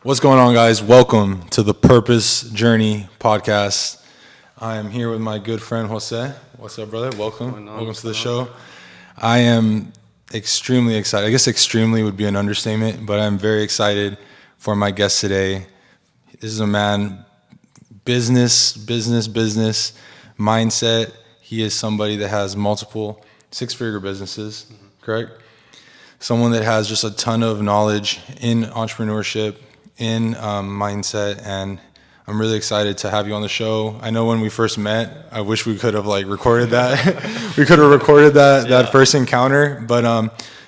What's going on, guys? Welcome to the Purpose Journey podcast. I am here with my good friend Jose. What's up, brother? Welcome. Welcome to the show. I am extremely excited. I guess extremely would be an understatement, but I'm very excited for my guest today. This is a man, business mindset. He is somebody that has multiple six-figure businesses, correct? Someone that has just a ton of knowledge in entrepreneurship, in mindset, and I'm really excited to have you on the show. I know when we first met, I wish we could have recorded that. We could have recorded that first encounter, but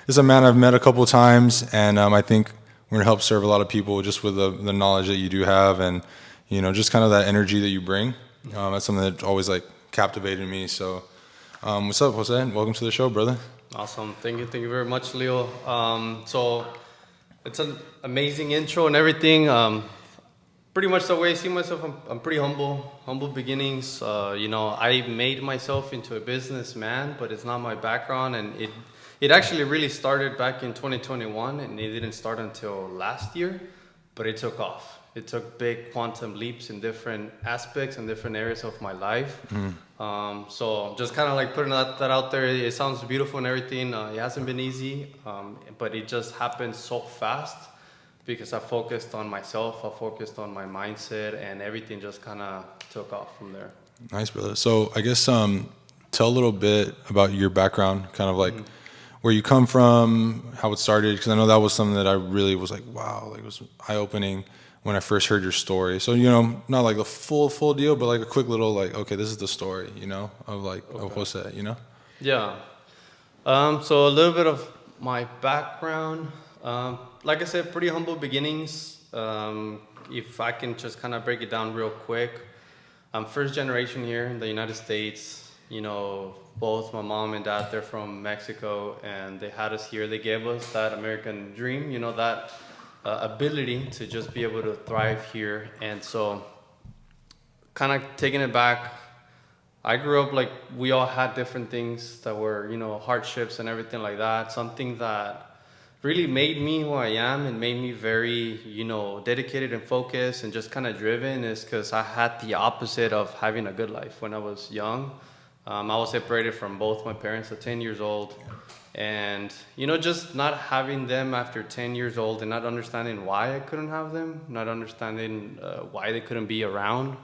this is a man I've met a couple of times, and I think we're gonna help serve a lot of people just with the knowledge that you do have, and just kind of that energy that you bring. That's something that always captivated me. So, what's up, Jose? Welcome to the show, brother. Awesome. Thank you very much, Leo. So it's an amazing intro and everything. Pretty much the way I see myself, I'm pretty humble beginnings. I made myself into a businessman, but it's not my background, and it actually really started back in 2021, and it didn't start until last year, but it took off. It took big quantum leaps in different aspects and different areas of my life. So just kind of putting that out there. It sounds beautiful and everything. It hasn't been easy, but it just happened so fast because I focused on myself. I focused on my mindset, and everything just kind of took off from there. Nice, brother. So I guess tell a little bit about your background, kind of where you come from, how it started, because I know that was something that I really was wow, it was eye-opening when I first heard your story. So, not the full deal, but a quick little okay, this is the story, of of Jose, Yeah. So a little bit of my background. Like I said, pretty humble beginnings. If I can just kind of break it down real quick. I'm first generation here in the United States. Both my mom and dad, they're from Mexico, and they had us here. They gave us that American dream, that ability to just be able to thrive here. And so kind of taking it back, I grew up we all had different things that were, hardships and everything like that. Something that really made me who I am and made me very, dedicated and focused and just kind of driven is because I had the opposite of having a good life when I was young. I was separated from both my parents at 10 years old. And, just not having them after 10 years old and not understanding why I couldn't have them, not understanding why they couldn't be around,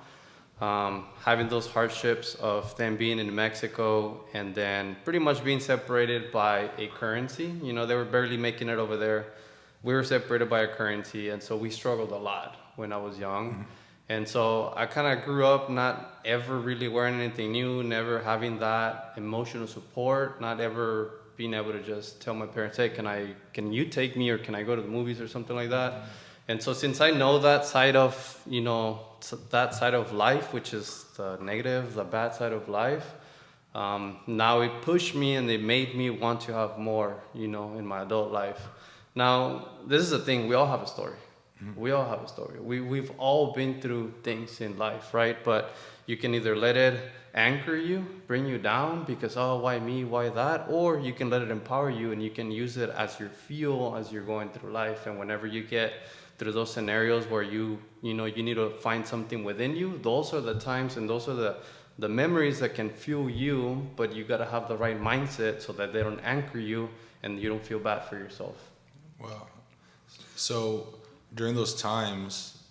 having those hardships of them being in Mexico and then pretty much being separated by a currency. They were barely making it over there. We were separated by a currency, and so we struggled a lot when I was young. Mm-hmm. And so I kind of grew up not ever really wearing anything new, never having that emotional support, not ever being able to just tell my parents, hey, can you take me, or can I go to the movies or something like that? And so since I know that side of, that side of life, which is the negative, the bad side of life, now it pushed me and it made me want to have more, in my adult life. Now, this is the thing, we all have a story. Mm-hmm. We all have a story. We've all been through things in life, right? But you can either let it anchor you, bring you down because, oh, why me, why that? Or you can let it empower you and you can use it as your fuel as you're going through life. And whenever you get through those scenarios where you need to find something within you, those are the times and those are the memories that can fuel you, but you got to have the right mindset so that they don't anchor you and you don't feel bad for yourself. Wow. So during those times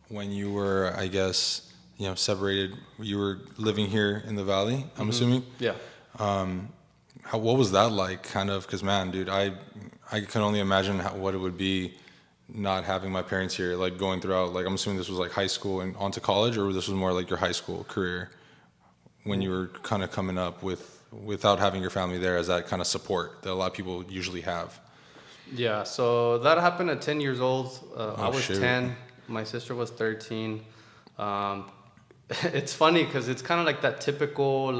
when you were, I guess, separated, you were living here in the Valley, I'm assuming? Yeah. What was that like, kind of? Because, man, dude, I can only imagine what it would be not having my parents here, going throughout, I'm assuming this was high school and on to college, or this was more your high school career when you were kind of coming up without having your family there as that kind of support that a lot of people usually have. Yeah, so that happened at 10 years old. I was shoot. 10, my sister was 13. It's funny because it's kind of that typical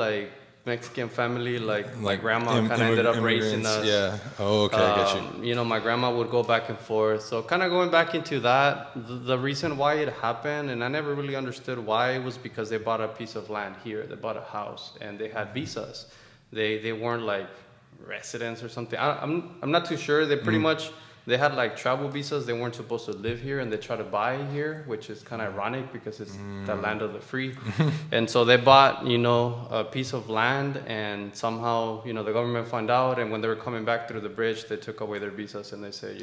Mexican family, my grandma kind of ended up raising us. Yeah. Oh, okay, I get you. My grandma would go back and forth. So kind of going back into that, the reason why it happened, and I never really understood why, was because they bought a piece of land here. They bought a house, and they had visas. They weren't residents or something. I'm not too sure. They pretty much they had like travel visas. They weren't supposed to live here, and they tried to buy here, which is kind of ironic because it's the land of the free. And so they bought, a piece of land, and somehow, the government found out. And when they were coming back through the bridge, they took away their visas, and they said,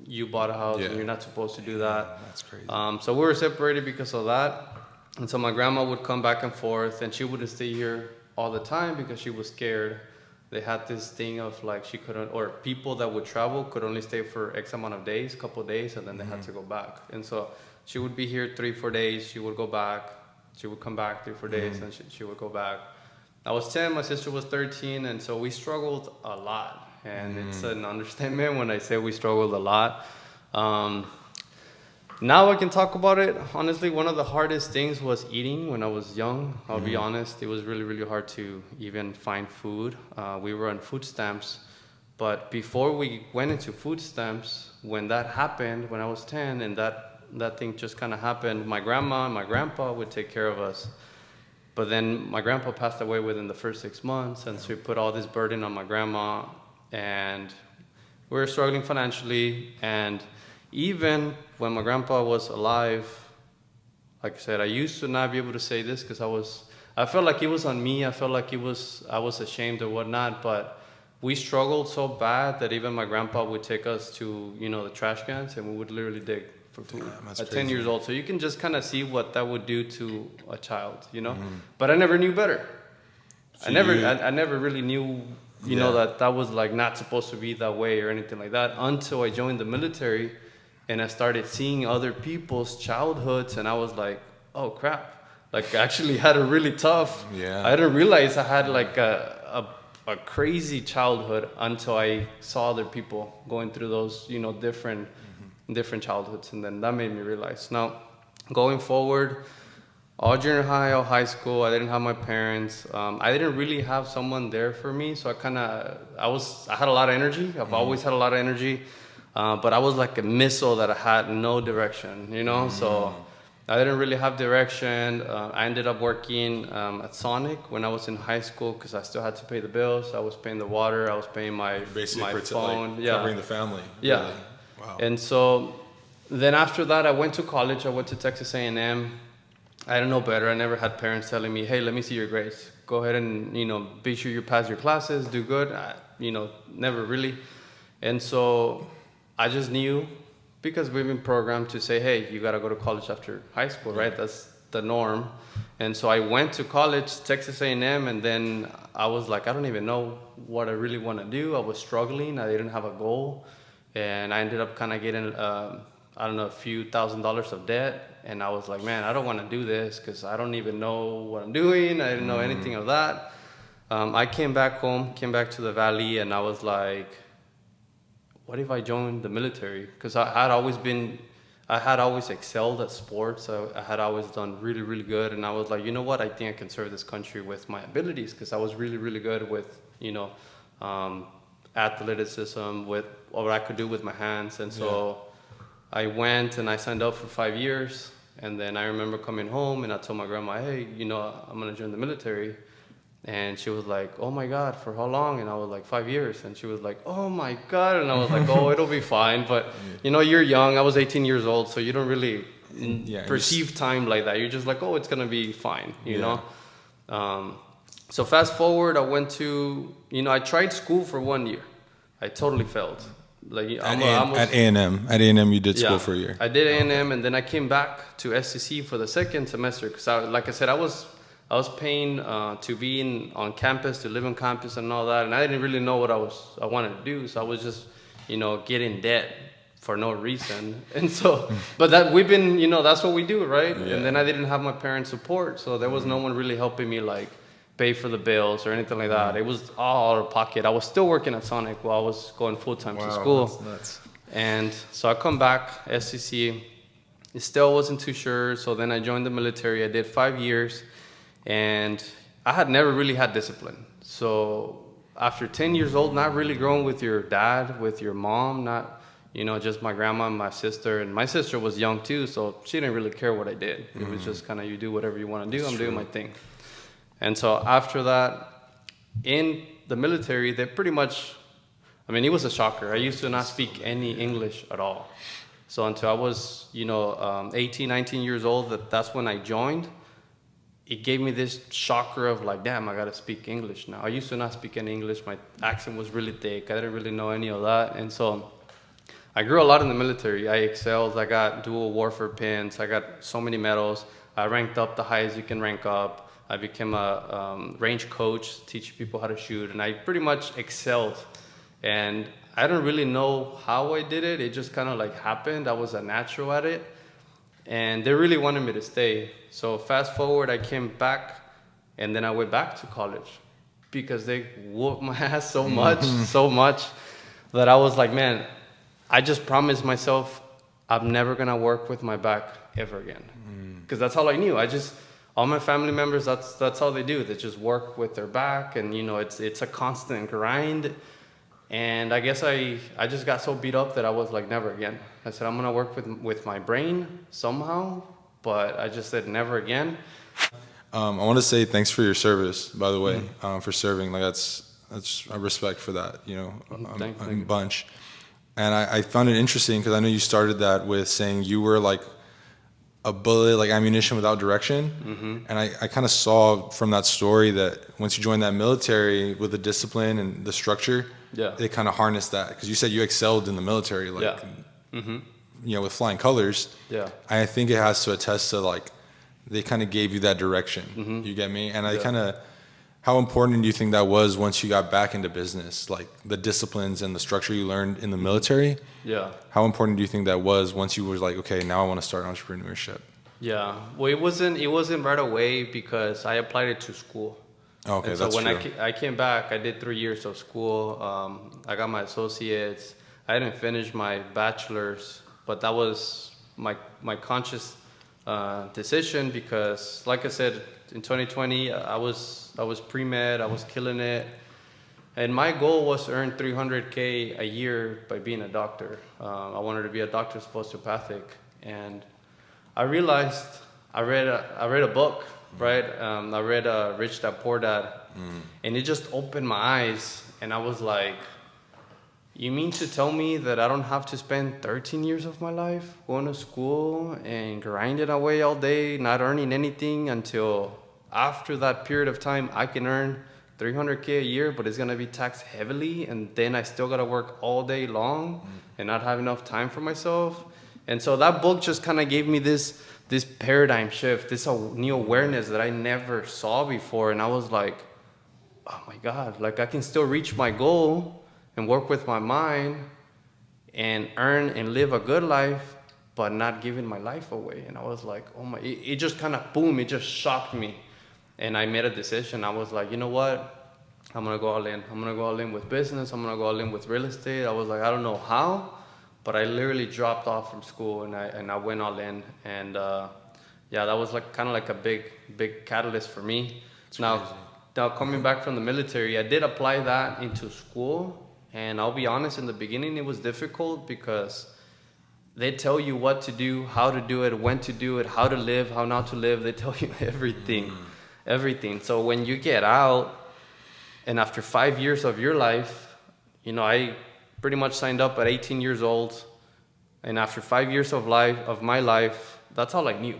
you bought a house and you're not supposed to do that. That's crazy. So we were separated because of that. And so my grandma would come back and forth, and she wouldn't stay here all the time because she was scared. They had this thing of like she couldn't, or people that would travel could only stay for X amount of days, couple of days, and then they had to go back. And so she would be here 3-4 days. She would go back. She would come back 3-4 days, and she would go back. I was 10. My sister was 13, and so we struggled a lot. And it's an understatement when I say we struggled a lot. Now I can talk about it. Honestly, one of the hardest things was eating when I was young. I'll be honest. It was really, really hard to even find food. We were on food stamps. But before we went into food stamps, when that happened, when I was 10, and that thing just kind of happened, my grandma and my grandpa would take care of us. But then my grandpa passed away within the first 6 months, and so we put all this burden on my grandma, and we were struggling financially. And even when my grandpa was alive, like I said, I used to not be able to say this because I felt like it was on me. I felt like I was ashamed or whatnot. But we struggled so bad that even my grandpa would take us to, the trash cans, and we would literally dig for food at 10 years old. So you can just kind of see what that would do to a child, But I never knew better. So I never really knew, that was like not supposed to be that way or anything like that until I joined the military. And I started seeing other people's childhoods, and I was like, oh, crap. Like, I actually had a really tough. Yeah. I didn't realize I had, like, a crazy childhood until I saw other people going through those, different childhoods. And then that made me realize. Now, going forward, all junior high, all high school, I didn't have my parents. I didn't really have someone there for me. So I had a lot of energy. I've always had a lot of energy. But I was like a missile that I had no direction, So I didn't really have direction. I ended up working at Sonic when I was in high school because I still had to pay the bills. I was paying the water. I was paying my phone. Covering the family. Yeah. Really. Wow. And so then after that, I went to college. I went to Texas A&M. I didn't know better. I never had parents telling me, hey, let me see your grades. Go ahead and, be sure you pass your classes, do good. Never really. And so I just knew, because we've been programmed to say, hey, you got to go to college after high school, right? That's the norm. And so I went to college, Texas A&M, and then I was like, I don't even know what I really want to do. I was struggling. I didn't have a goal. And I ended up kind of getting, a few $1,000s of debt. And I was like, man, I don't want to do this because I don't even know what I'm doing. I didn't know anything of that. I came back home, came back to the Valley, and I was like, what if I joined the military? Because I had always excelled at sports. I had always done really, really good. And I was like, you know what? I think I can serve this country with my abilities because I was really, really good with, athleticism, with what I could do with my hands. And so I went and I signed up for 5 years. And then I remember coming home and I told my grandma, hey, I'm going to join the military. And she was like, oh, my God, for how long? And I was like, 5 years. And she was like, oh, my God. And I was like, oh, it'll be fine. But, you're young. I was 18 years old, so you don't really perceive time like that. You're just like, oh, it's going to be fine, you know? So fast forward, I went to, I tried school for 1 year. I totally failed. Like At A&M. At A&M, you did school for a year. I did A&M, and then I came back to SCC for the second semester. Because, like I said, I was paying to be on campus, to live on campus and all that, and I didn't really know what I wanted to do, so I was just, getting debt for no reason. And so, but that's what we do, right? Yeah. And then I didn't have my parents' support, so there was no one really helping me, like, pay for the bills or anything like that. It was all out of pocket. I was still working at Sonic while I was going full-time to school. That's nuts. And so I come back, SCC, still wasn't too sure, so then I joined the military. I did 5 years. And I had never really had discipline. So after 10 years old, not really growing with your dad, with your mom, not, just my grandma and my sister. And my sister was young too, so she didn't really care what I did. It was just kind of, you do whatever you want to do. That's doing my thing. And so after that, in the military, they pretty much, I mean, it was a shocker. I used to not speak any English at all. So until I was, 18, 19 years old, that's when I joined. It gave me this shocker of like, damn, I got to speak English now. I used to not speak any English. My accent was really thick. I didn't really know any of that. And so I grew a lot in the military. I excelled. I got dual warfare pins. I got so many medals. I ranked up the highest you can rank up. I became a range coach, teaching people how to shoot. And I pretty much excelled. And I don't really know how I did it. It just kind of like happened. I was a natural at it. And they really wanted me to stay. So fast forward, I came back, and then I went back to college because they whooped my ass so much that I was like, man, I just promised myself I'm never going to work with my back ever again. Because that's all I knew. All my family members, that's all they do. They just work with their back, and it's a constant grind. And I guess I just got so beat up that I was like, never again. I said, I'm going to work with my brain somehow, but I just said never again. I want to say thanks for your service, by the way, for serving. Like that's a respect for that, a bunch. And I found it interesting because I know you started that with saying you were like a bullet, like ammunition without direction. And I kind of saw from that story that once you joined that military with the discipline and the structure, they kind of harnessed that. Because you said you excelled in the military, like, with flying colors. Yeah. I think it has to attest to like, they kind of gave you that direction. You get me? And I kind of, how important do you think that was once you got back into business? Like the disciplines and the structure you learned in the military? Yeah. How important do you think that was once you was like, okay, now I want to start entrepreneurship? Yeah. Well, it wasn't right away because I applied it to school. Okay, and so when I came back, I did 3 years of school. I got my associates. I didn't finish my bachelor's, but that was my conscious decision because, like I said, in 2020, I was pre-med. I was killing it. And my goal was to earn $300K a year by being a doctor. I wanted to be a doctor of osteopathic. And I realized, I read a book, right? I read Rich Dad Poor Dad. And it just opened my eyes. And I was like, you mean to tell me that I don't have to spend 13 years of my life going to school and grinding away all day, not earning anything until after that period of time I can earn $300K a year, but it's going to be taxed heavily, and then I still got to work all day long and not have enough time for myself? And so that book just kind of gave me this paradigm shift, this new awareness that I never saw before. And I was like, oh my God, like I can still reach my goal and work with my mind and earn and live a good life, but not giving my life away. And I was like, oh my, it just kind of boom, it just shocked me. And I made a decision. I was like, you know what? I'm going to go all in. I'm going to go all in with business. I'm going to go all in with real estate. I was like, I don't know how, but I literally dropped off from school and I went all in. And that was like kind of like a big catalyst for me. Now coming back from the military, I did apply that into school. And I'll be honest, in the beginning, it was difficult because they tell you what to do, how to do it, when to do it, how to live, how not to live. They tell you everything. So when you get out, and after 5 years of your life, I pretty much signed up at 18 years old. And after 5 years of my life, that's all I knew.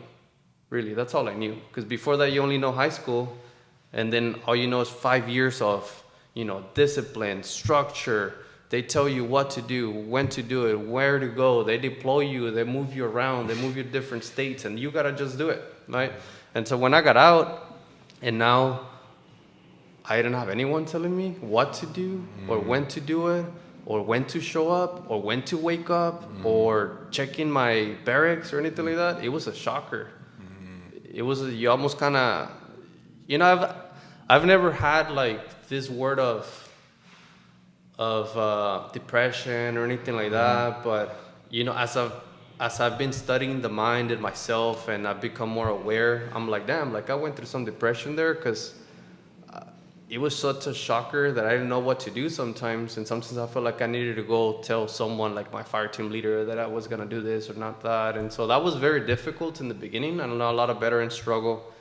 Really, that's all I knew. Because before that, you only know high school. And then all you know is 5 years of discipline, structure. They tell you what to do, when to do it, where to go. They deploy you, they move you around, they move you to different states, and you gotta just do it, right? And so when I got out, and now I didn't have anyone telling me what to do, or when to do it, or when to show up, or when to wake up, or check in my barracks or anything like that, it was a shocker. It was, you almost kind of, I've never had like this word of depression or anything like that, but as I've been studying the mind and myself, and I've become more aware, I'm like, damn, like I went through some depression there because it was such a shocker that I didn't know what to do sometimes. And sometimes I felt like I needed to go tell someone, like my fire team leader, that I was gonna do this or not that. And so that was very difficult in the beginning. I know a lot of veterans struggle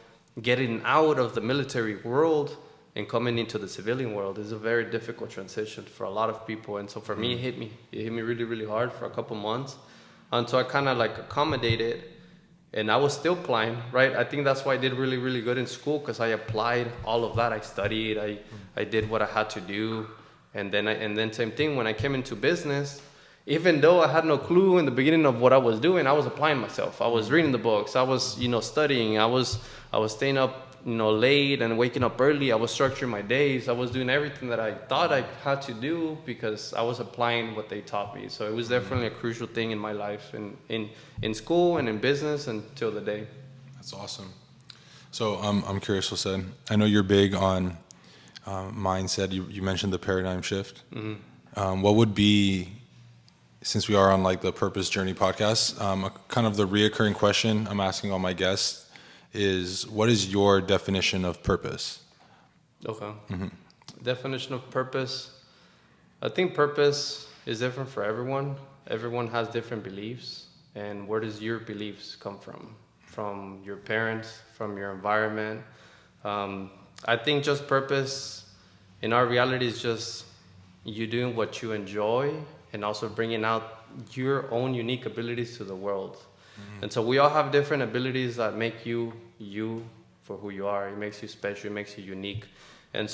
getting out of the military world and coming into the civilian world is a very difficult transition for a lot of people. And so for me, it hit me really, really hard for a couple months. And so I kind of like accommodated, and I was still applying, right? I think that's why I did really, really good in school, because I applied all of that. I studied, I did what I had to do. And then same thing when I came into business, even though I had no clue in the beginning of what I was doing, I was applying myself. I was reading the books. I was, studying. I was staying up, late and waking up early. I was structuring my days. I was doing everything that I thought I had to do because I was applying what they taught me. So it was definitely a crucial thing in my life, in school and in business until the day. That's awesome. So I'm curious, Jose. I know you're big on mindset. You mentioned the paradigm shift. What would be, since we are on like the Purpose Journey podcast, kind of the reoccurring question I'm asking all my guests is, what is your definition of purpose? Okay. Definition of purpose. I think purpose is different for everyone. Everyone has different beliefs. And where does your beliefs come from? From your parents, from your environment. I think just purpose in our reality is just you doing what you enjoy and also bringing out your own unique abilities to the world. And so we all have different abilities that make you for who you are. It makes you special, it makes you unique. And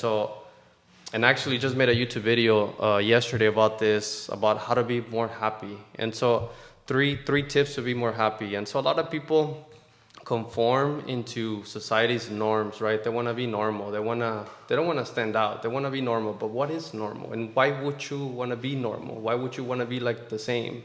I actually just made a YouTube video yesterday about this, about how to be more happy. And so three tips to be more happy. And so a lot of people conform into society's norms, right? They want to be normal. They don't want to stand out. They want to be normal. But what is normal? And why would you want to be normal? Why would you want to be like the same?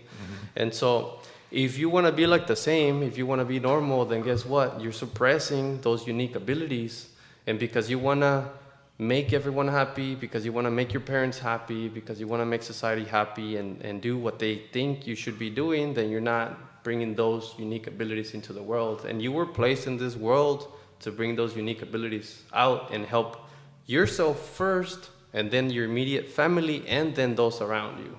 And so if you want to be like the same, if you want to be normal, then guess what? You're suppressing those unique abilities. And because you want to make everyone happy, because you want to make your parents happy, because you want to make society happy and do what they think you should be doing, then you're not bringing those unique abilities into the world. And you were placed in this world to bring those unique abilities out and help yourself first, and then your immediate family, and then those around you.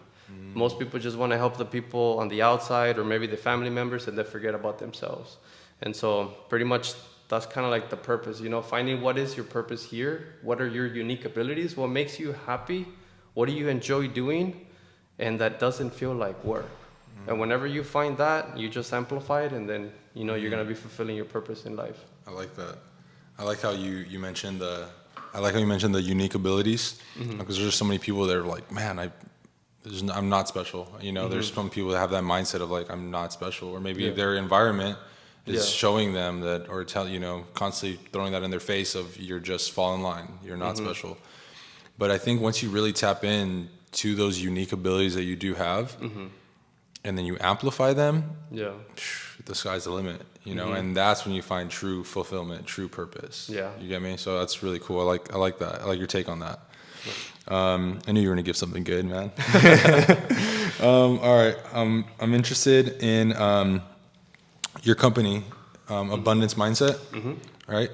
Most people just want to help the people on the outside or maybe the family members, and they forget about themselves. And so pretty much that's kind of like the purpose, finding what is your purpose here, what are your unique abilities, what makes you happy, what do you enjoy doing, and that doesn't feel like work. And whenever you find that, you just amplify it, and then you're going to be fulfilling your purpose in life. I like that. I like how you mentioned the unique abilities, because there's so many people that are like, man, I'm not special. There's some people that have that mindset of like, I'm not special, or maybe their environment is showing them that, or constantly throwing that in their face of, you're just fall in line, you're not special. But I think once you really tap in to those unique abilities that you do have, and then you amplify them, the sky's the limit, and that's when you find true fulfillment, true purpose. You get me? So that's really cool. I like that. I like your take on that. I knew you were gonna give something good, man. All right. I'm interested in your company, Abundance Mindset. Right?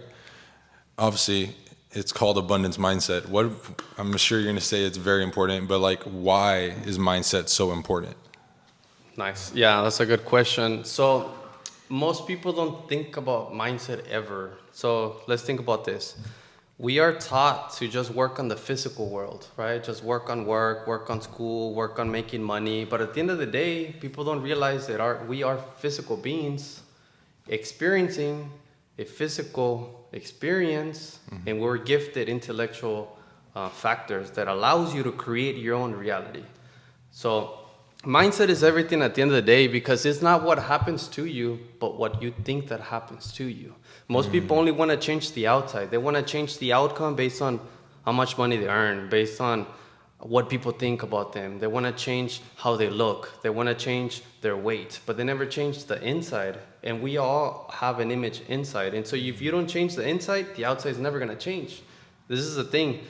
Obviously, it's called Abundance Mindset. I'm sure you're gonna say it's very important, but like, why is mindset so important? Nice. Yeah, that's a good question. So most people don't think about mindset ever. So let's think about this. We are taught to just work on the physical world, right? Just work on school, work on making money. But at the end of the day, people don't realize that we are physical beings experiencing a physical experience, and we're gifted intellectual factors that allows you to create your own reality. So mindset is everything at the end of the day, because it's not what happens to you, but what you think that happens to you. Most people only want to change the outside. They want to change the outcome based on how much money they earn, based on what people think about them. They want to change how they look. They want to change their weight, but they never change the inside. And we all have an image inside. And so if you don't change the inside, the outside is never going to change. This is the thing.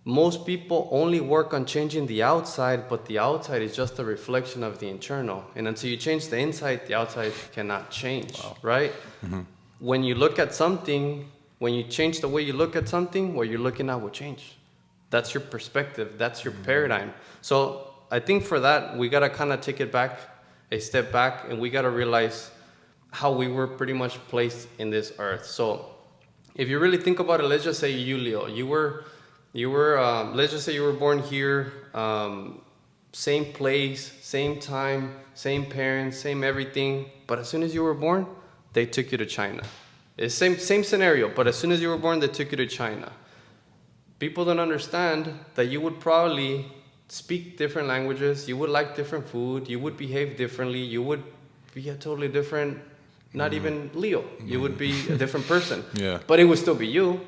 Most people only work on changing the outside, but the outside is just a reflection of the internal. And until you change the inside, the outside cannot change, right? When you look at something, when you change the way you look at something, what you're looking at will change. That's your perspective. That's your paradigm. So I think for that, we got to kind of take it back, a step back, and we got to realize how we were pretty much placed in this earth. So if you really think about it, let's just say you, Leo, let's just say you were born here, same place, same time, same parents, same everything. But as soon as you were born, they took you to China. It's same scenario, but as soon as you were born, they took you to China. People don't understand that you would probably speak different languages, you would like different food, you would behave differently, you would be a totally different, not even Leo. You would be a different person. Yeah. But it would still be you.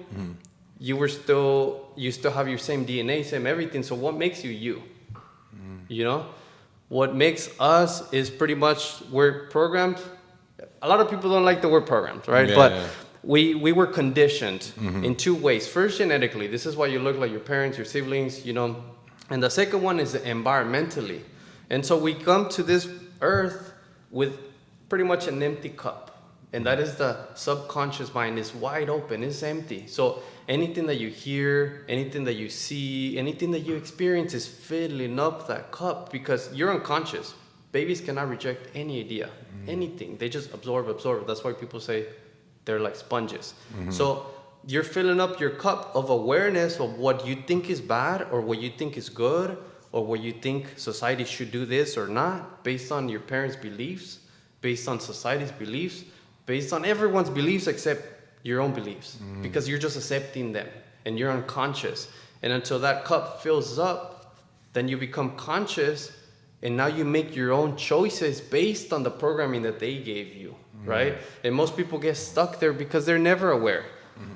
You still have your same DNA, same everything. So what makes you you? You know? What makes us is pretty much we're programmed. A lot of people don't like the word programmed, right? Yeah, but yeah. we were conditioned in two ways. First, genetically. This is why you look like your parents, your siblings, you know. And the second one is environmentally. And so we come to this earth with pretty much an empty cup. And that is the subconscious mind. It's wide open, it's empty. So anything that you hear, anything that you see, anything that you experience is filling up that cup because you're unconscious. Babies cannot reject any idea, anything. They just absorb. That's why people say they're like sponges. So you're filling up your cup of awareness of what you think is bad or what you think is good or what you think society should do this or not based on your parents' beliefs, based on society's beliefs, based on everyone's beliefs except your own beliefs because you're just accepting them and you're unconscious. And until that cup fills up, then you become conscious and now you make your own choices based on the programming that they gave you, right? And most people get stuck there because they're never aware.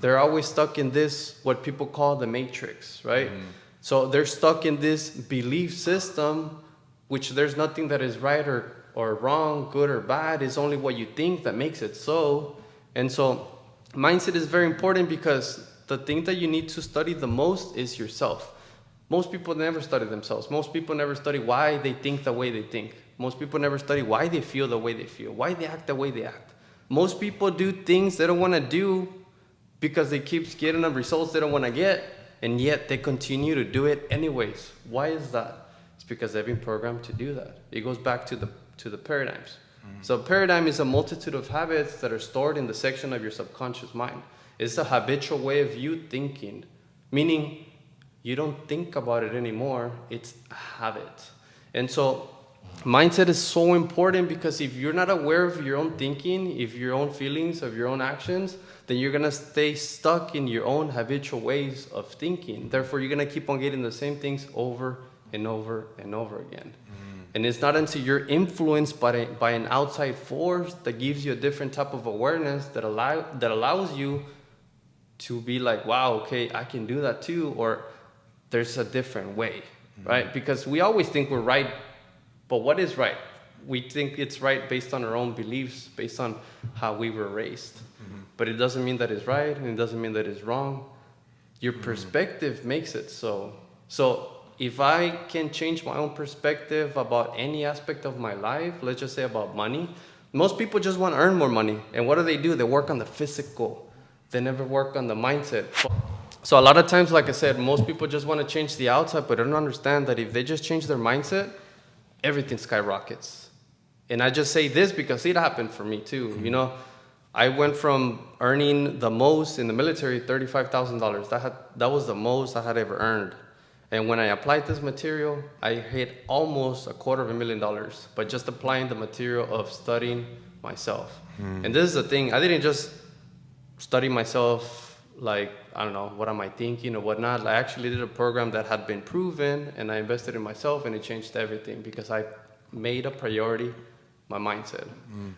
They're always stuck in this, what people call the matrix, right? So they're stuck in this belief system, which there's nothing that is right or wrong, good or bad. It's only what you think that makes it so. And so mindset is very important because the thing that you need to study the most is yourself. Most people never study themselves. Most people never study why they think the way they think. Most people never study why they feel the way they feel, why they act the way they act. Most people do things they don't want to do because they keep getting the results they don't want to get, and yet they continue to do it anyways. Why is that? It's because they've been programmed to do that. It goes back to the paradigms. So paradigm is a multitude of habits that are stored in the section of your subconscious mind. It's a habitual way of you thinking, meaning you don't think about it anymore. It's a habit. And so mindset is so important because if you're not aware of your own thinking, if your own feelings, of your own actions, then you're going to stay stuck in your own habitual ways of thinking. Therefore, you're going to keep on getting the same things over and over and over again. And it's not until you're influenced by an outside force that gives you a different type of awareness that allows you to be like, wow, okay, I can do that too, or there's a different way, right? Because we always think we're right, but what is right? We think it's right based on our own beliefs, based on how we were raised. But it doesn't mean that it's right, and it doesn't mean that it's wrong. Your perspective makes it so. So if I can change my own perspective about any aspect of my life, let's just say about money, most people just want to earn more money. And what do? They work on the physical. They never work on the mindset. So a lot of times, like I said, most people just want to change the outside, but they don't understand that if they just change their mindset, everything skyrockets. And I just say this because it happened for me too. You know, I went from earning the most in the military, $35,000. That was the most I had ever earned. And when I applied this material, I hit almost $250,000 by just applying the material of studying myself. And this is the thing, I didn't just study myself like, I don't know, what am I thinking or whatnot. I actually did a program that had been proven, and I invested in myself, and it changed everything because I made a priority my mindset.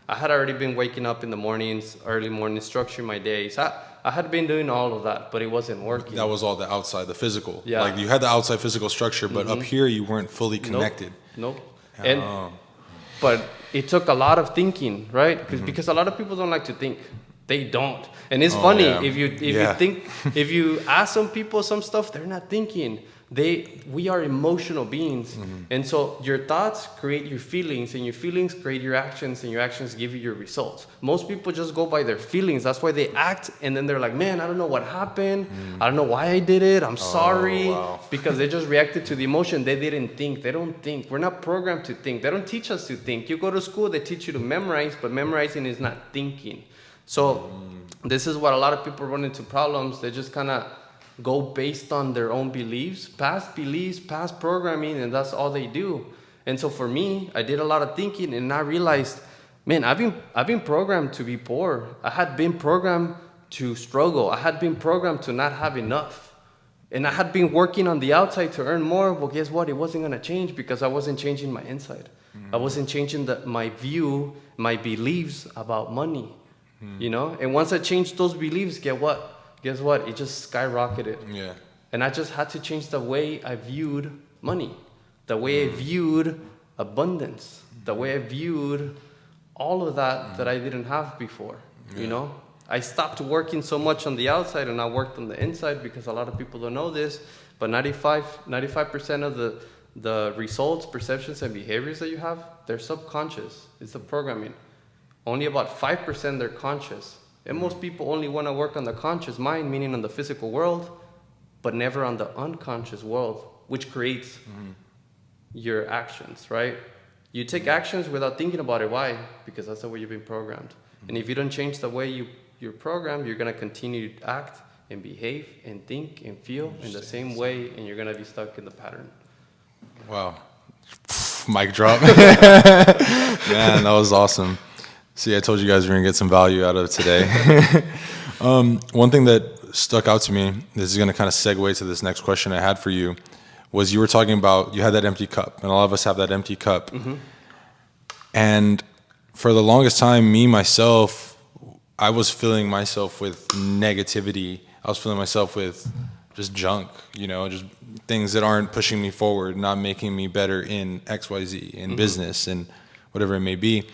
I had already been waking up in the mornings, early morning, structuring my days. I had been doing all of that, but it wasn't working. That was all the outside, the physical. Yeah. Like you had the outside physical structure, but up here you weren't fully connected. Nope. But it took a lot of thinking, right? Because a lot of people don't like to think. They don't. And it's funny, if you ask some people some stuff, they're not thinking. We are emotional beings. And so your thoughts create your feelings, and your feelings create your actions, and your actions give you your results. Most people just go by their feelings. That's why they act, and then they're like, man, I don't know what happened. I don't know why I did it. I'm sorry. Wow. Because they just reacted to the emotion. They didn't think. They don't think. We're not programmed to think. They don't teach us to think. You go to school, they teach you to memorize, but memorizing is not thinking. So this is what a lot of people run into problems. They just kind of go based on their own beliefs, past programming, and that's all they do. And so for me, I did a lot of thinking, and I realized, man, I've been programmed to be poor. I had been programmed to struggle. I had been programmed to not have enough. And I had been working on the outside to earn more. Well, guess what? It wasn't going to change because I wasn't changing my inside. I wasn't changing my view, my beliefs about money, you know? And once I changed those beliefs, guess what? It just skyrocketed. Yeah. And I just had to change the way I viewed money, the way I viewed abundance, the way I viewed all of that I didn't have before, you know? I stopped working so much on the outside and I worked on the inside because a lot of people don't know this, but 95% of the results, perceptions, and behaviors that you have, they're subconscious. It's the programming. Only about 5% they're conscious. And most people only want to work on the conscious mind, meaning on the physical world, but never on the unconscious world, which creates your actions, right? You take actions without thinking about it. Why? Because that's the way you've been programmed. And if you don't change the way you're programmed, you're going to continue to act and behave and think and feel in the same way, and you're going to be stuck in the pattern. Wow. Mic drop. Man, that was awesome. See, I told you guys we're going to get some value out of today. One thing that stuck out to me, this is going to kind of segue to this next question I had for you, was you were talking about you had that empty cup, and a lot of us have that empty cup. And for the longest time, myself, I was filling myself with negativity. I was filling myself with just junk, you know, just things that aren't pushing me forward, not making me better in XYZ, in business and whatever it may be.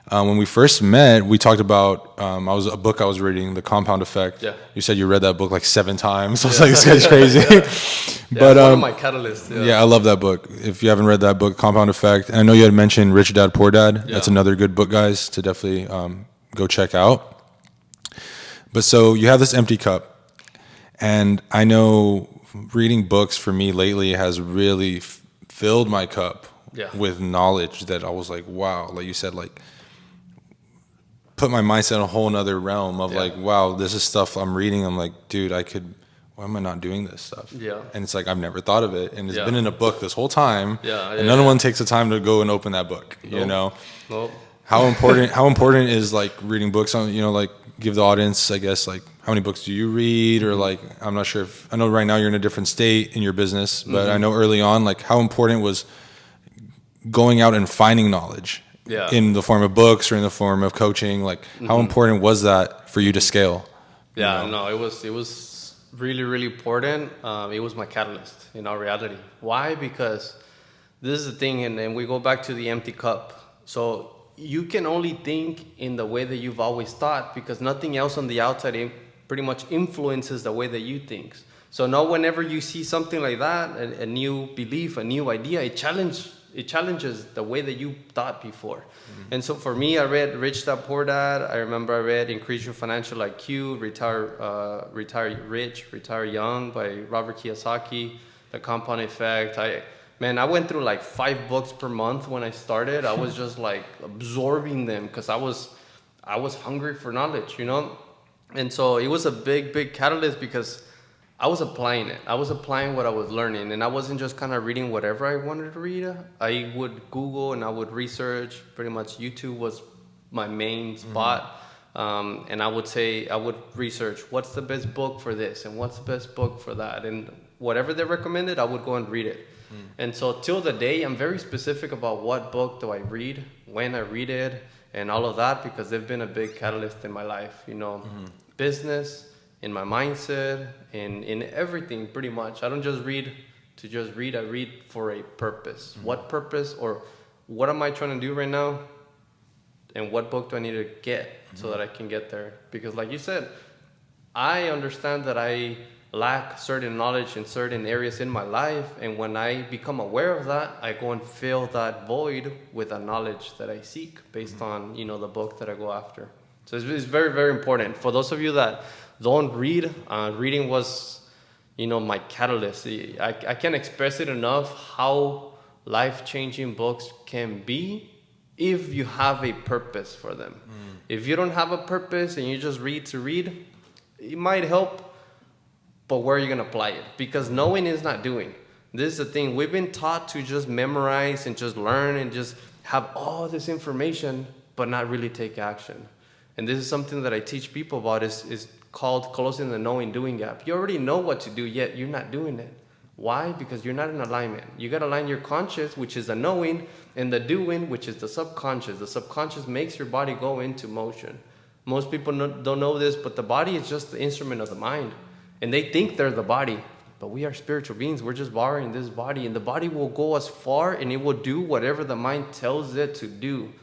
When we first met, we talked about a book I was reading, The Compound Effect. Yeah. You said you read that book like 7 times. I was like, this guy's crazy. But one of my catalysts. Yeah, I love that book. If you haven't read that book, Compound Effect, and I know you had mentioned Rich Dad Poor Dad. Yeah. That's another good book, guys, to definitely go check out. But so you have this empty cup, and I know reading books for me lately has really filled my cup with knowledge that I was like, wow, like you said, like put my mindset in a whole nother realm of like, wow, this is stuff I'm reading. I'm like, dude, why am I not doing this stuff? Yeah. And it's like, I've never thought of it. And it's been in a book this whole time. And none one takes the time to go and open that book, you know? How important is like reading books on, you know, like give the audience, I guess, like how many books do you read? Or like, I'm not sure I know right now you're in a different state in your business, but I know early on, like how important was going out and finding knowledge in the form of books or in the form of coaching? Like how important was that for you to scale? Yeah, you know? No, it was really, really important. It was my catalyst in all reality. Why? Because this is the thing, and we go back to the empty cup. So you can only think in the way that you've always thought because nothing else on the outside pretty much influences the way that you think. So now whenever you see something like that, a new belief, a new idea, it challenges the way that you thought before. And so for me, I read Rich Dad Poor Dad. I remember I read Increase Your Financial IQ, Retire Rich, Retire Young by Robert Kiyosaki, The Compound Effect. I went through like 5 books per month when I started. I was just like absorbing them because I was hungry for knowledge, you know? And so it was a big, big catalyst because I was applying it. I was applying what I was learning, and I wasn't just kind of reading whatever I wanted to read. I would Google and I would research. Pretty much YouTube was my main spot. And I would research what's the best book for this and what's the best book for that. And whatever they recommended, I would go and read it. And so till the day, I'm very specific about what book do I read, when I read it, and all of that, because they've been a big catalyst in my life, you know, business, in my mindset, in everything pretty much. I don't just read to just read, I read for a purpose. What purpose, or what am I trying to do right now? And what book do I need to get so that I can get there? Because like you said, I understand that I lack certain knowledge in certain areas in my life, and when I become aware of that, I go and fill that void with the knowledge that I seek based on, you know, the book that I go after. So it's very, very important. For those of you that don't read, reading was, you know, my catalyst. I can't express it enough how life-changing books can be if you have a purpose for them. If you don't have a purpose and you just read to read, it might help, but where are you going to apply it? Because knowing is not doing. This is the thing. We've been taught to just memorize and just learn and just have all this information, but not really take action. And this is something that I teach people about is called closing the knowing doing gap. You already know what to do, yet you're not doing it. Why? Because you're not in alignment. You got to align your conscious, which is the knowing, and the doing, which is the subconscious. The subconscious makes your body go into motion. Most people don't know this, but the body is just the instrument of the mind. And they think they're the body. But we are spiritual beings. We're just borrowing this body. And the body will go as far and it will do whatever the mind tells it to do.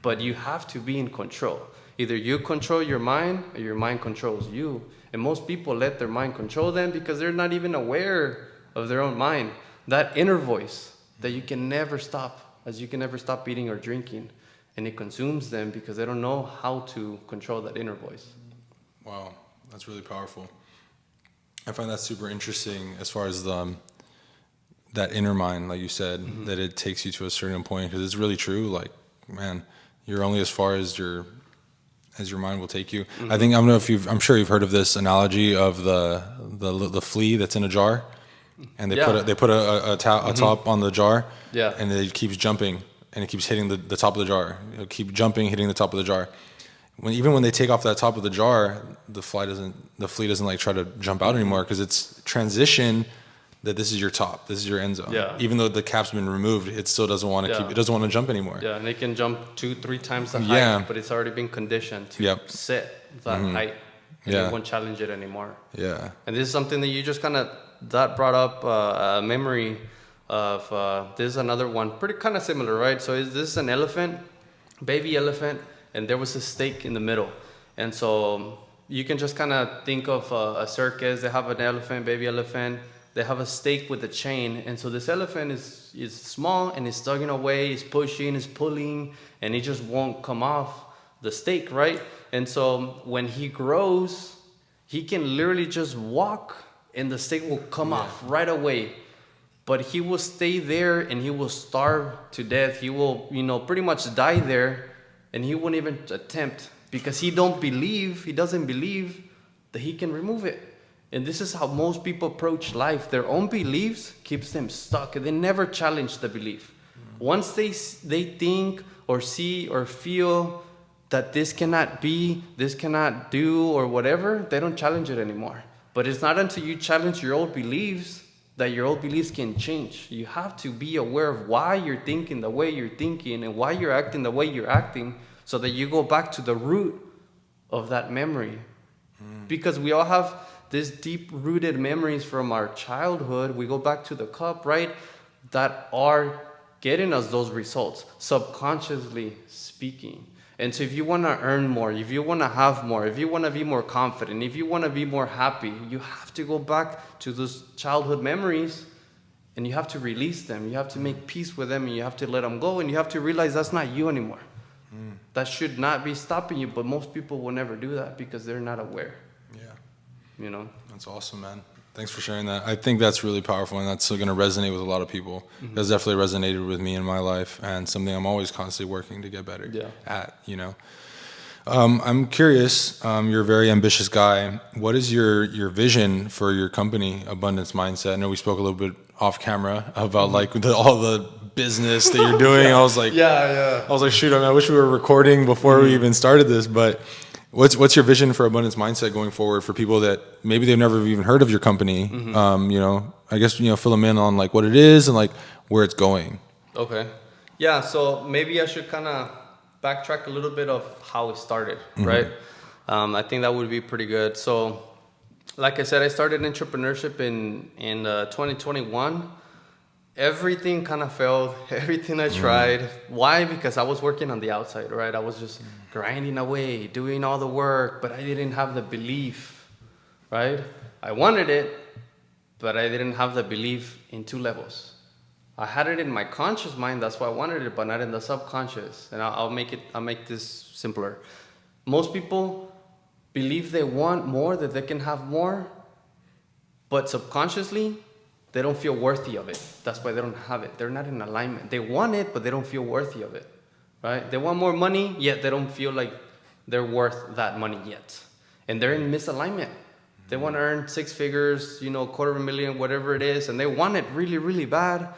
But you have to be in control. Either you control your mind or your mind controls you. And most people let their mind control them because they're not even aware of their own mind. That inner voice that you can never stop, as you can never stop eating or drinking. And it consumes them because they don't know how to control that inner voice. Wow, that's really powerful. I find that super interesting as far as that inner mind, like you said, that it takes you to a certain point, because it's really true. Like, man, you're only as far as your mind will take you. I think, I don't know if I'm sure you've heard of this analogy of the flea that's in a jar, and they put a top on the jar, and it keeps jumping and it keeps hitting the top of the jar. It'll keep jumping, hitting the top of the jar. Even when they take off that top of the jar, the flea doesn't like try to jump out anymore, because it's transition that this is your top, this is your end zone. Yeah. Even though the cap's been removed, it still doesn't want to it doesn't want to jump anymore. Yeah, and it can jump 2-3 times the height, but it's already been conditioned to sit that height, and it won't challenge it anymore. Yeah. And this is something that you just that brought up a memory of. This is another one, pretty kind of similar, right? So this is an elephant, baby elephant. And there was a stake in the middle. And so you can just kind of think of a circus. They have an elephant, baby elephant. They have a stake with a chain. And so this elephant is small and is tugging away, is pushing, is pulling, and he just won't come off the stake, right? And so when he grows, he can literally just walk and the stake will come off right away. But he will stay there and he will starve to death. He will, pretty much die there. And he won't even attempt, because he doesn't believe that he can remove it. And this is how most people approach life. Their own beliefs keeps them stuck, and they never challenge the belief. Once they think or see or feel that this cannot be, this cannot do, or whatever, they don't challenge it anymore. But it's not until you challenge your old beliefs that your old beliefs can change. You have to be aware of why you're thinking the way you're thinking and why you're acting the way you're acting, so that you go back to the root of that memory. Because we all have these deep-rooted memories from our childhood. We go back to the cup, right, that are getting us those results, subconsciously speaking. And so if you want to earn more, if you want to have more, if you want to be more confident, if you want to be more happy, you have to go back to those childhood memories, and you have to release them. You have to make peace with them, and you have to let them go, and you have to realize that's not you anymore. That should not be stopping you, but most people will never do that because they're not aware. Yeah. That's awesome, man. Thanks for sharing that. I think that's really powerful, and that's still going to resonate with a lot of people. That's definitely resonated with me in my life, and something I'm always constantly working to get better at, I'm curious, you're a very ambitious guy. What is your vision for your company, Abundance Mindset? I know we spoke a little bit off camera about all the business that you're doing. I was like, I was like, shoot, I wish we were recording before we even started this, but what's your vision for Abundance Mindset going forward for people that maybe they've never even heard of your company? I guess, fill them in on like what it is and like where it's going. Okay. Yeah. So maybe I should kind of backtrack a little bit of how it started, right? I think that would be pretty good. So like I said, I started entrepreneurship in 2021. Everything kind of failed. Everything I tried. Why? Because I was working on the outside, right? I was just grinding away, doing all the work, but I didn't have the belief, right? I wanted it, but I didn't have the belief in 2 levels. I had it in my conscious mind, that's why I wanted it, but not in the subconscious. And I'll make this simpler. Most people believe they want more, that they can have more, but subconsciously, they don't feel worthy of it. That's why they don't have it. They're not in alignment. They want it, but they don't feel worthy of it. right? They want more money, yet they don't feel like they're worth that money yet. And they're in misalignment. They want to earn 6 figures, $250,000, whatever it is, and they want it really, really bad,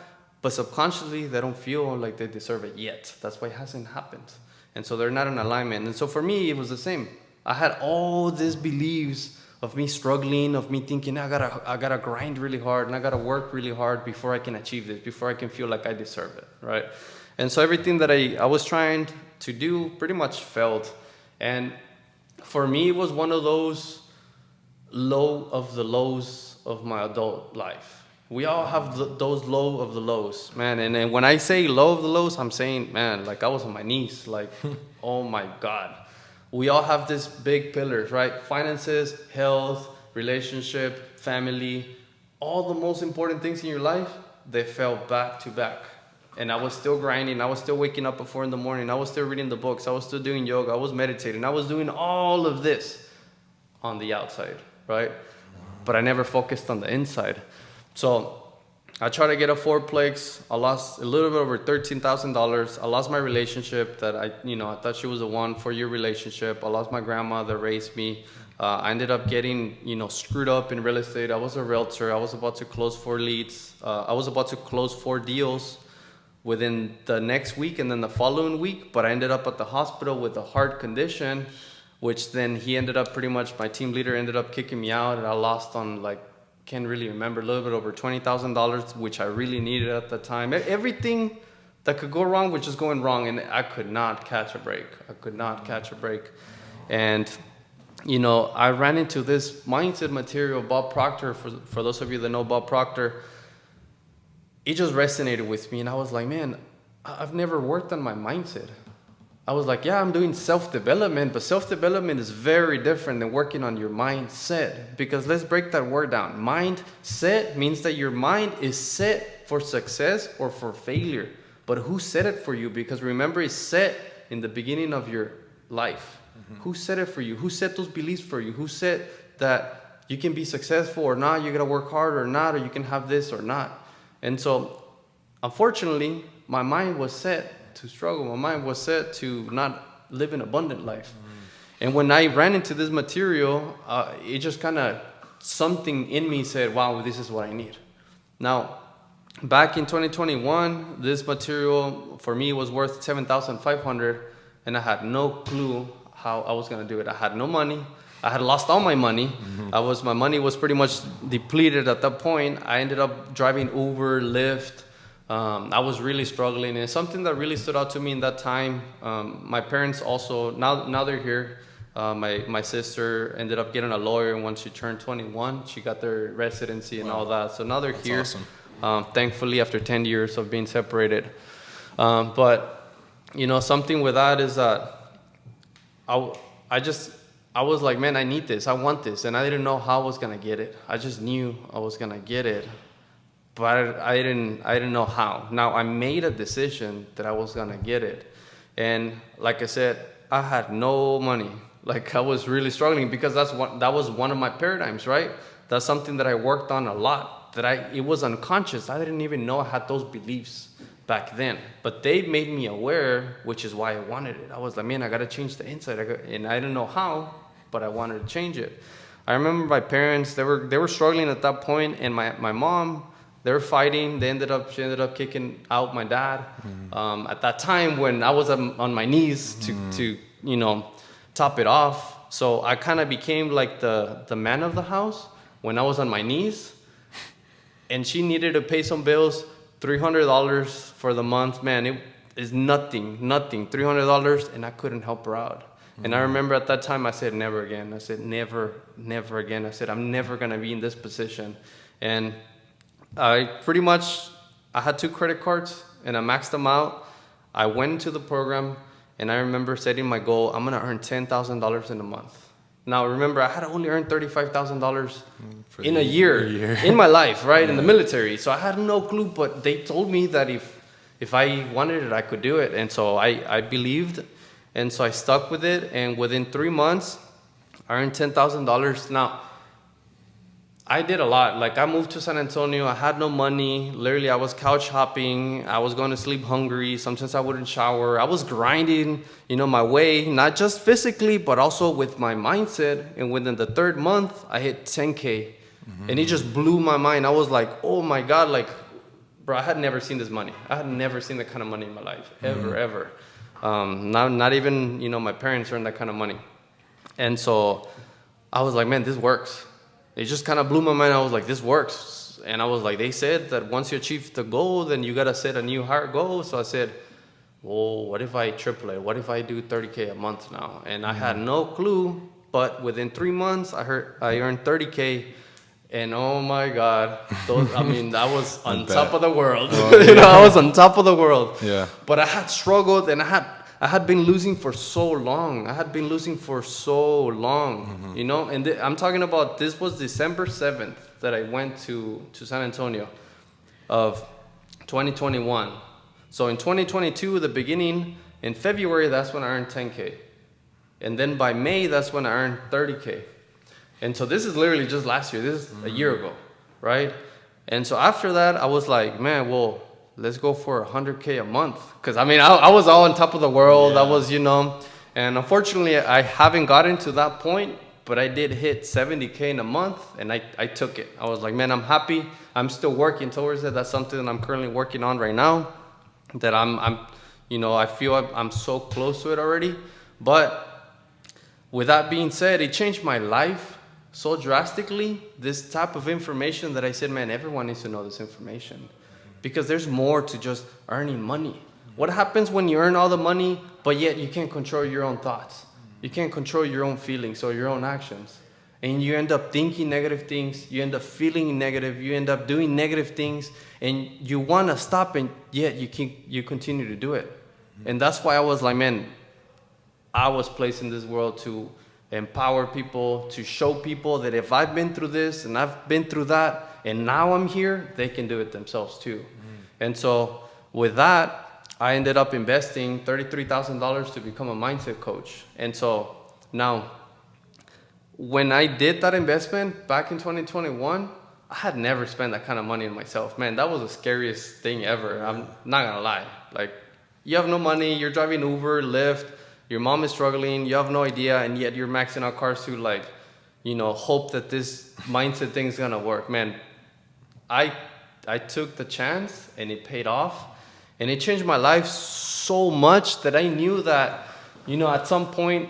but subconsciously they don't feel like they deserve it yet. That's why it hasn't happened. And so they're not in alignment. And so for me, it was the same. I had all these beliefs of me struggling, of me thinking, I gotta grind really hard, and I gotta work really hard before I can achieve this, before I can feel like I deserve it, right? And so everything that I was trying to do pretty much failed. And for me, it was one of those low of the lows of my adult life. We all have those low of the lows, man. And when I say low of the lows, I'm saying, man, like I was on my knees, like, oh my God. We all have these big pillars, right? Finances, health, relationship, family, all the most important things in your life, they fell back to back. And I was still grinding. I was still waking up at 4 a.m. I was still reading the books. I was still doing yoga. I was meditating. I was doing all of this on the outside, right? But I never focused on the inside. So I tried to get a fourplex. I lost a little bit over $13,000. I lost my relationship that I thought she was the one, 4-year relationship. I lost my grandma that raised me. I ended up getting, screwed up in real estate. I was a realtor. I was about to close 4 leads. I was about to close 4 deals within the next week and then the following week. But I ended up at the hospital with a heart condition, which then he ended up pretty much, my team leader ended up kicking me out, and I lost on can't really remember, a little bit over $20,000, which I really needed at the time. Everything that could go wrong was just going wrong, and I could not catch a break. And, I ran into this mindset material, Bob Proctor, for those of you that know Bob Proctor. It just resonated with me, and I was like, man, I've never worked on my mindset. I was like, yeah, I'm doing self-development, but self-development is very different than working on your mindset. Because let's break that word down. Mindset means that your mind is set for success or for failure. But who set it for you? Because remember, it's set in the beginning of your life. Mm-hmm. Who set it for you? Who set those beliefs for you? Who said that you can be successful or not, you gotta work hard or not, or you can have this or not? And so, unfortunately, my mind was set to struggle. My mind was set to not live an abundant life. And when I ran into this material, it just kind of, something in me said, wow, this is what I need. Now, back in 2021, this material for me was worth $7,500, and I had no clue how I was going to do it. I had no money. I had lost all my money. Mm-hmm. My money was pretty much depleted at that point. I ended up driving Uber, Lyft. I was really struggling, and something that really stood out to me in that time, my parents also, now they're here. My sister ended up getting a lawyer, and once she turned 21, she got their residency and all that. So now they're here. Awesome. Thankfully, after 10 years of being separated. But, something with that is that I was like, man, I need this. I want this. And I didn't know how I was going to get it. I just knew I was going to get it. But I didn't know how. Now, I made a decision that I was going to get it. And like I said, I had no money. Like, I was really struggling because that was one of my paradigms, right? That's something that I worked on a lot. It was unconscious. I didn't even know I had those beliefs back then. But they made me aware, which is why I wanted it. I was like, man, I got to change the inside. And I didn't know how, but I wanted to change it. I remember my parents, they were struggling at that point, and my mom, they were fighting. She ended up kicking out my dad. Mm-hmm. At that time when I was on my knees to top it off. So I kind of became like the man of the house when I was on my knees. And she needed to pay some bills, $300 for the month. Man, it is nothing, $300, and I couldn't help her out. Mm-hmm. And I remember at that time I said, never again. I said, never again. I said, I'm never going to be in this position. And I had 2 credit cards, and I maxed them out. I went into the program, and I remember setting my goal, I'm going to earn $10,000 in a month. Now, remember, I had only earned $35,000 in a year in my life, right, in the military. So I had no clue, but they told me that if I wanted it, I could do it. And so I believed, and so I stuck with it. And within 3 months, I earned $10,000. Now, I did a lot. Like, I moved to San Antonio. I had no money. Literally, I was couch hopping. I was going to sleep hungry. Sometimes I wouldn't shower. I was grinding, my way, not just physically, but also with my mindset. And within the third month, I hit 10K. And it just blew my mind. I was like, oh my God, like, bro, I had never seen this money. I had never seen that kind of money in my life, ever. Not even, my parents earned that kind of money. And so I was like, man, this works. It just kind of blew my mind. I was like, this works. And I was like, they said that once you achieve the goal, then you got to set a new higher goal. So I said, well, what if I triple it? What if I do 30K a month now? And I had no clue, but within 3 months, I earned 30K. And oh my God, that was on top of the world. I was on top of the world. Yeah. But I had struggled, and I had been losing for so long. And I'm talking about, this was December 7th that I went to San Antonio of 2021. So in 2022, the beginning, in February, that's when I earned 10K. And then by May, that's when I earned 30K. And so this is literally just last year. This is a year ago, right? And so after that, I was like, man, well, let's go for 100K a month. Because, I was all on top of the world. Yeah. I was, and unfortunately, I haven't gotten to that point, but I did hit 70K in a month, and I took it. I was like, man, I'm happy. I'm still working towards it. That's something that I'm currently working on right now, that I feel I'm so close to it already. But with that being said, it changed my life so drastically, this type of information, that I said, man, everyone needs to know this information, because there's more to just earning money. What happens when you earn all the money, but yet you can't control your own thoughts? You can't control your own feelings or your own actions. And you end up thinking negative things. You end up feeling negative. You end up doing negative things. And you want to stop, and yet you continue to do it. And that's why I was like, man, I was placed in this world to empower people, to show people that if I've been through this and I've been through that, and now I'm here, they can do it themselves too. And so with that, I ended up investing $33,000 to become a mindset coach. And so now, when I did that investment back in 2021, I had never spent that kind of money on myself. Man, that was the scariest thing ever. I'm not gonna lie. Like, you have no money, you're driving Uber, Lyft, your mom is struggling, you have no idea, and yet you're maxing out cars to, like, hope that this mindset thing is gonna work. Man, I took the chance, and it paid off, and it changed my life so much that I knew that, at some point,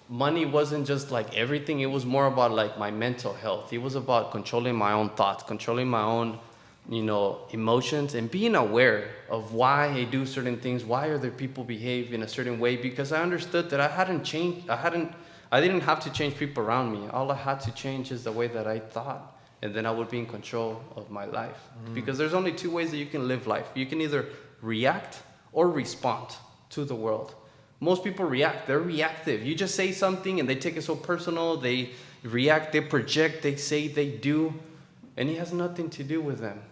money wasn't just like everything. It was more about like my mental health. It was about controlling my own thoughts, controlling my own, emotions, and being aware of why I do certain things, why other people behave in a certain way, because I understood that I didn't have to change people around me. All I had to change is the way that I thought, and then I would be in control of my life. Because there's only two ways that you can live life. You can either react or respond to the world. Most people react. They're reactive. You just say something and they take it so personal. They react, they project, they say, they do, and it has nothing to do with them.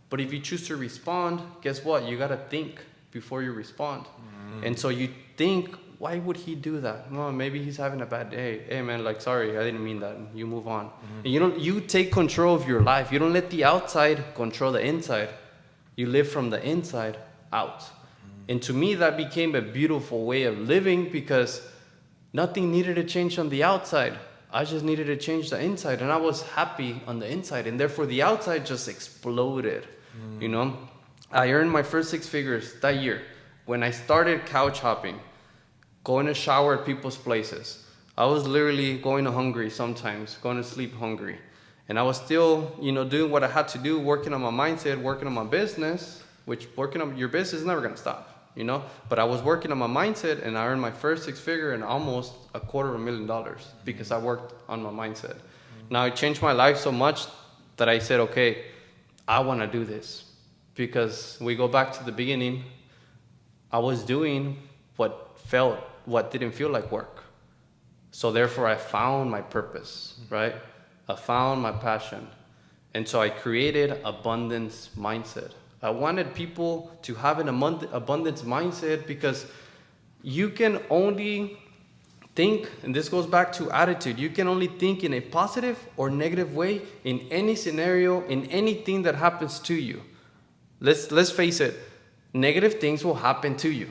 But if you choose to respond, guess what? You got to think before you respond. And so you think, why would he do that? Well, maybe he's having a bad day. Hey, man, like, sorry, I didn't mean that. And you move on. And you take control of your life. You don't let the outside control the inside. You live from the inside out. And to me, that became a beautiful way of living, because nothing needed to change on the outside. I just needed to change the inside, and I was happy on the inside, and therefore the outside just exploded. I earned my first 6 figures that year when I started couch hopping, going to shower at people's places. I was literally going to hungry sometimes, going to sleep hungry. And I was still, doing what I had to do, working on my mindset, working on my business, which working on your business is never going to stop. But I was working on my mindset, and I earned my first 6 figure and almost $250,000 because I worked on my mindset. Now, it changed my life so much that I said, okay, I want to do this, because we go back to the beginning. I was doing what didn't feel like work. So therefore, I found my purpose, right? I found my passion. And so I created abundance mindset. I wanted people to have an abundance mindset, because you can only think, and this goes back to attitude, you can only think in a positive or negative way in any scenario, in anything that happens to you. Let's face it, negative things will happen to you.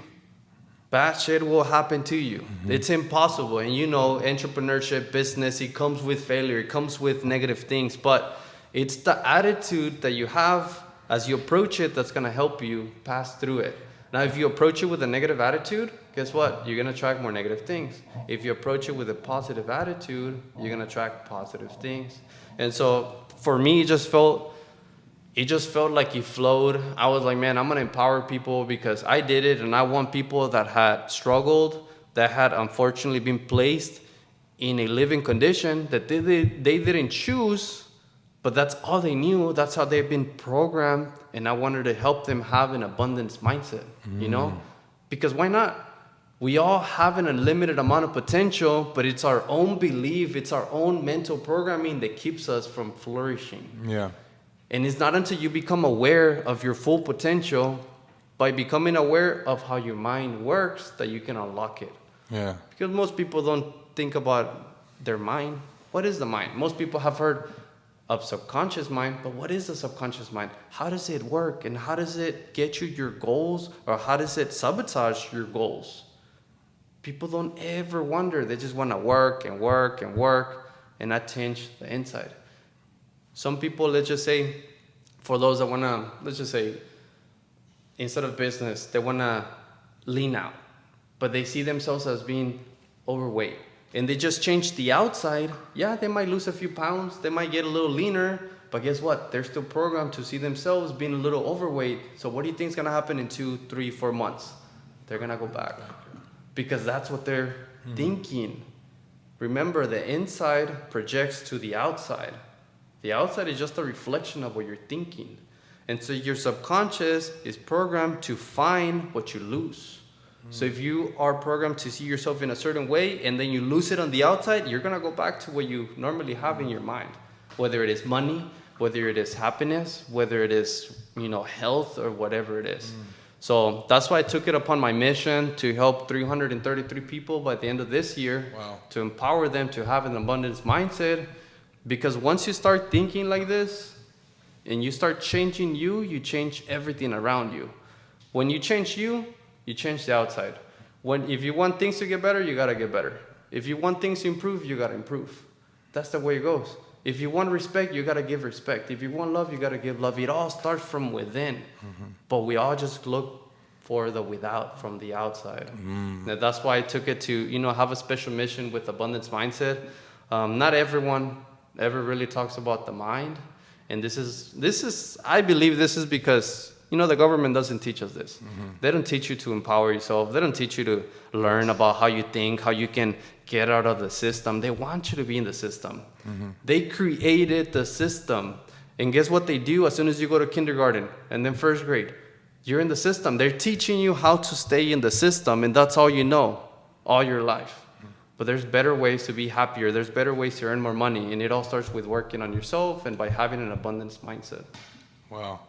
Bad shit will happen to you. It's impossible. And you know, entrepreneurship, business, it comes with failure, it comes with negative things, but it's the attitude that you have as you approach it that's gonna help you pass through it. Now, if you approach it with a negative attitude, guess what? You're gonna attract more negative things. If you approach it with a positive attitude, you're gonna attract positive things. And so for me, it just felt like it flowed. I was like, man, I'm gonna empower people because I did it, and I want people that had struggled, that had unfortunately been placed in a living condition that they didn't choose, but that's all they knew. That's how they've been programmed, and I wanted to help them have an abundance mindset, you know? Because why not? We all have an unlimited amount of potential, but it's our own belief, it's our own mental programming that keeps us from flourishing. Yeah. And it's not until you become aware of your full potential, by becoming aware of how your mind works, that you can unlock it. Yeah. Because most people don't think about their mind. What is the mind? Most people have heard of subconscious mind, but what is the subconscious mind? How does it work? And how does it get you your goals? Or how does it sabotage your goals? People don't ever wonder. They just want to work and work and work and not change the inside. Some people, let's just say, for those that want to, let's just say, instead of business, they want to lean out, but they see themselves as being overweight. And they just change the outside. Yeah, they might lose a few pounds. They might get a little leaner, but guess what? They're still programmed to see themselves being a little overweight. So what do you think is going to happen in 2, 3, 4 months? They're going to go back because that's what they're thinking. Remember, the inside projects to the outside. The outside is just a reflection of what you're thinking. And so your subconscious is programmed to find what you lose. So if you are programmed to see yourself in a certain way and then you lose it on the outside, you're going to go back to what you normally have in your mind. Whether it is money, whether it is happiness, whether it is, health or whatever it is. So that's why I took it upon my mission to help 333 people by the end of this year. Wow. To empower them to have an abundance mindset. Because once you start thinking like this and you start changing you change everything around you. When you change you change the outside. If you want things to get better, you got to get better. If you want things to improve, you got to improve. That's the way it goes. If you want respect, you got to give respect. If you want love, you got to give love. It all starts from within. But we all just look for the without from the outside. Now, that's why I took it to, have a special mission with abundance mindset. Not everyone ever really talks about the mind. And this is I believe this is because, the government doesn't teach us this. They don't teach you to empower yourself. They don't teach you to learn about how you think, how you can get out of the system. They want you to be in the system. They created the system. And guess what they do as soon as you go to kindergarten and then first grade? You're in the system. They're teaching you how to stay in the system, and that's all you know all your life. But there's better ways to be happier. There's better ways to earn more money. And it all starts with working on yourself and by having an abundance mindset. Wow.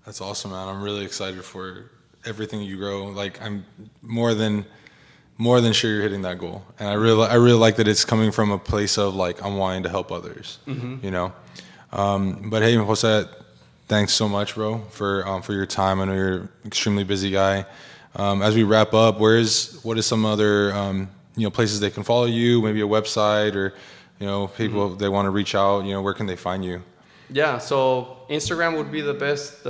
That's awesome, man. I'm really excited for everything you grow. Like, I'm more than sure you're hitting that goal. And I really like that it's coming from a place of like, I'm wanting to help others, But hey, Jose, thanks so much, bro, for your time. I know you're an extremely busy guy. As we wrap up, what is some other, places they can follow you, maybe a website or, people they want to reach out, where can they find you? Yeah, so Instagram would be the best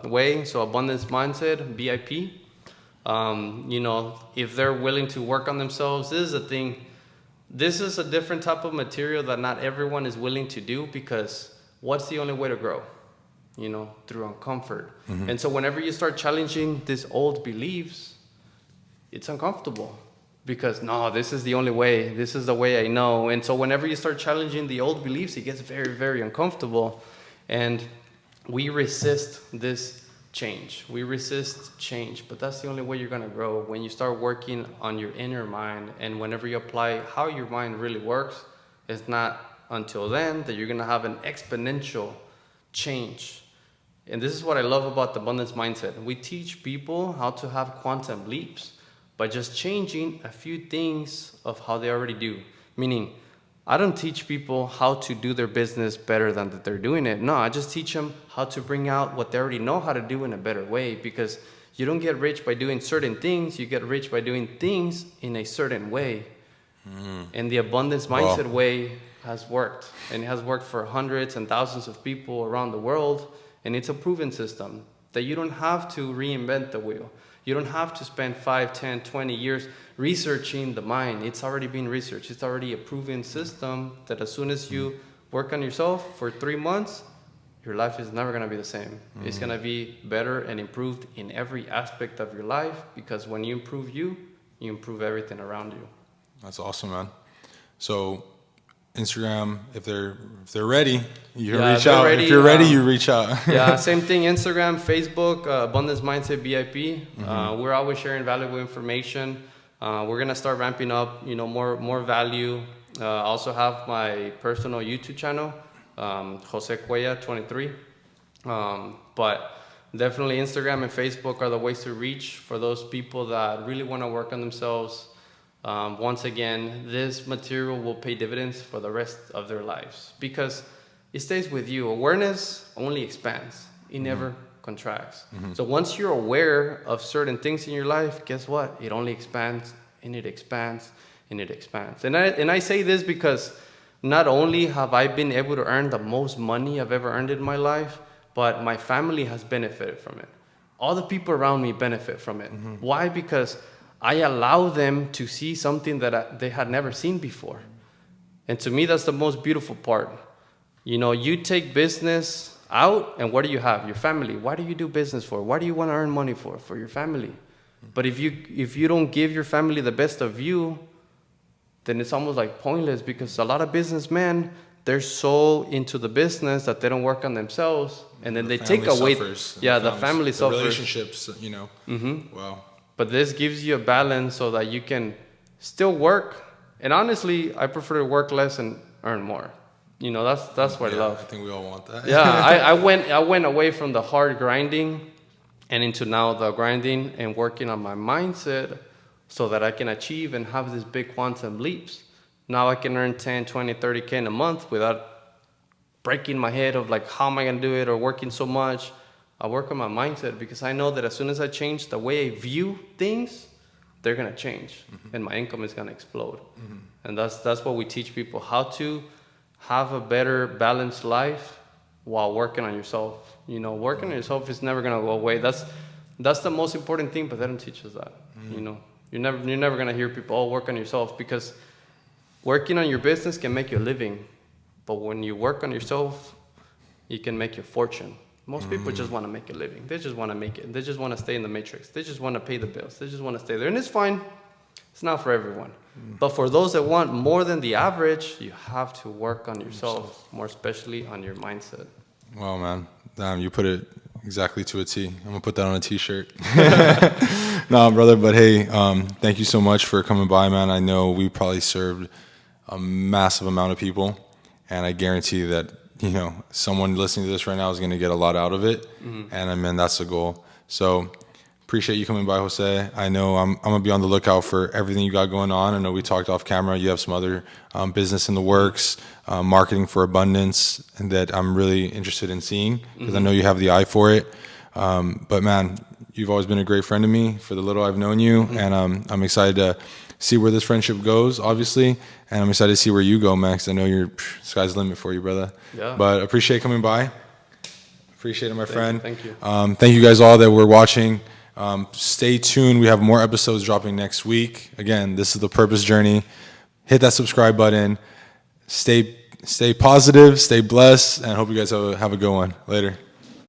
way. So Abundance Mindset, BIP. If they're willing to work on themselves, this is a thing. This is a different type of material that not everyone is willing to do, because what's the only way to grow? Through uncomfort. And so whenever you start challenging these old beliefs, it's uncomfortable. Because, no, this is the only way. This is the way I know. And so whenever you start challenging the old beliefs, it gets very, very uncomfortable. And we resist this change. We resist change. But that's the only way you're going to grow. When you start working on your inner mind, and whenever you apply how your mind really works, it's not until then that you're going to have an exponential change. And this is what I love about the abundance mindset. We teach people how to have quantum leaps. by just changing a few things of how they already do. Meaning, I don't teach people how to do their business better than that they're doing it. No, I just teach them how to bring out what they already know how to do in a better way, because you don't get rich by doing certain things. You get rich by doing things in a certain way. And the abundance mindset way has worked, and it has worked for hundreds and thousands of people around the world. And it's a proven system that you don't have to reinvent the wheel. You don't have to spend 5, 10, 20 years researching the mind. It's already been researched. It's already a proven system that as soon as you work on yourself for 3 months, your life is never going to be the same. It's going to be better and improved in every aspect of your life, because when you improve you improve everything around you. That's awesome, man. So Instagram, if they're ready, you can reach out. If you're ready, you reach out. Yeah, same thing. Instagram, Facebook, Abundance Mindset BIP. We're always sharing valuable information. We're gonna start ramping up, more value. Also have my personal YouTube channel, Jose Cuellar 23. But definitely Instagram and Facebook are the ways to reach for those people that really want to work on themselves. Once again, this material will pay dividends for the rest of their lives, because it stays with you. Awareness only expands. It never contracts. So once you're aware of certain things in your life, guess what? It only expands, and it expands, and it expands. And I say this because not only have I been able to earn the most money I've ever earned in my life, but my family has benefited from it. All the people around me benefit from it. Why? Because I allow them to see something that they had never seen before. And to me, that's the most beautiful part. You take business out, and what do you have? Your family. Why do you do business for? Why do you want to earn money for? For your family. But if you don't give your family the best of you, then it's almost like pointless, because a lot of businessmen, they're so into the business that they don't work on themselves, and then they take away. The family suffers. Relationships, Wow. But this gives you a balance so that you can still work. And honestly, I prefer to work less and earn more. That's what I love. I think we all want that. I went away from the hard grinding and into now the grinding and working on my mindset so that I can achieve and have these big quantum leaps. Now I can earn 10, 20, 30K in a month without breaking my head of like, how am I going to do it, or working so much. I work on my mindset, because I know that as soon as I change the way I view things, they're going to change, and my income is going to explode. And that's what we teach people, how to have a better balanced life while working on yourself. Working on yourself is never going to go away. That's the most important thing, but they don't teach us that. You're never going to hear people, work on yourself, because working on your business can make you a living, but when you work on yourself, you can make your fortune. Most people just want to make a living. They just want to make it. They just want to stay in the matrix. They just want to pay the bills. They just want to stay there. And it's fine. It's not for everyone. But for those that want more than the average, you have to work on yourself, more especially on your mindset. Wow, man. Damn, you put it exactly to a T. I'm going to put that on a T-shirt. No, brother. But hey, thank you so much for coming by, man. I know we probably served a massive amount of people, and I guarantee that someone listening to this right now is going to get a lot out of it. And that's the goal. So appreciate you coming by, Jose. I know I'm going to be on the lookout for everything you got going on. I know we talked off camera. You have some other business in the works, marketing for abundance, and that I'm really interested in seeing, because I know you have the eye for it. But man, you've always been a great friend to me for the little I've known you. And I'm excited to see where this friendship goes, obviously. And I'm excited to see where you go, Max. I know sky's the limit for you, brother. Yeah. But appreciate coming by. Appreciate it, my friend. Thank you. Thank you guys all that were watching. Stay tuned. We have more episodes dropping next week. Again, this is the Purpose Journey. Hit that subscribe button. Stay positive, stay blessed, and hope you guys have a good one. Later.